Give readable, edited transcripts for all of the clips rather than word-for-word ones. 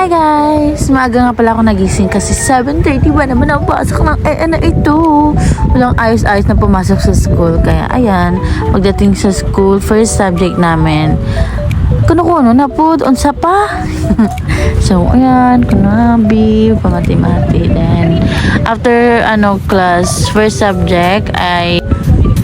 Hi guys! Maaga nga pala ako nagising kasi 7:30 ba naman ang pasok ng na ito. Walang ayos-ayos na pumasok sa school. Kaya ayan, pagdating sa school, first subject namin, kuno na po, unsa pa? So ayan, kunabi, pamati-mati. Then, after class, first subject ay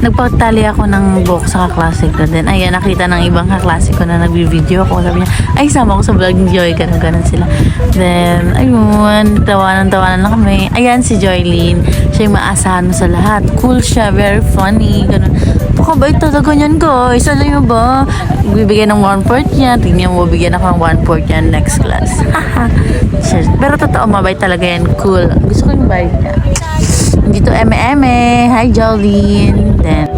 nagpatali ako ng book sa kaklase ko. Then, ayan, nakita ng ibang kaklase ko na nagbi-video ako. Sabi niya, ay, sama ko sa vlog ni Joy. Ganun sila. Then, ayun, tawanan lang kami. Ayan, si Joylene. Siya yung maasahan mo sa lahat. Cool siya, very funny. Ganun. Pakabait talaga niyan, guys. Alam mo ba? Bibigyan ng 1/4 niya. Tingnan mo, bigyan ako ng 1/4 niya next class. Pero totoo, mabait talaga yan. Cool. Gusto ko yung bait niya. Dito eme. Hi, Jolene. Then,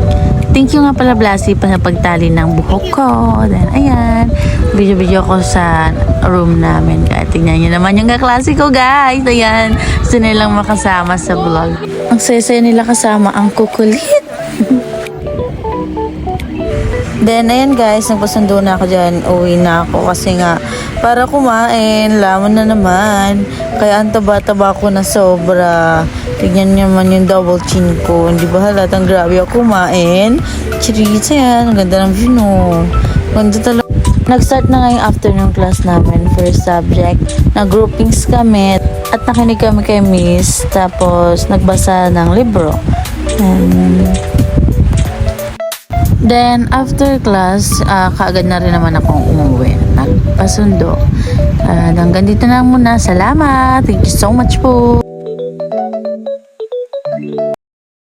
thank you nga pala, Blasi, pa sa pagtali ng buhok ko. Then, ayan. Video ko sa room namin. Kaya tingnan nyo naman yung kaklase ko, guys. Ayan. Gusto nilang makasama sa vlog. Ang saya nila kasama ang kukulit. Then, ayan guys, nagpasundo na ako dyan. Uwi na ako kasi nga, para kumain, lamon na naman. Kaya ang taba-taba ko na sobra. Tignan nyo naman yung double chin ko. Hindi ba halatang grabe ako kumain? Chirits, ayan. Ang ganda ng view, no? Ganda talaga. Nag-start na nga yung afternoon class namin. First subject. Nag-groupings kami. At nakinig kami kay Miss. Tapos, nagbasa ng libro. Then, after class, kaagad na rin naman akong umuwi. Nagpasundo. Hanggang dito na muna. Salamat. Thank you so much po.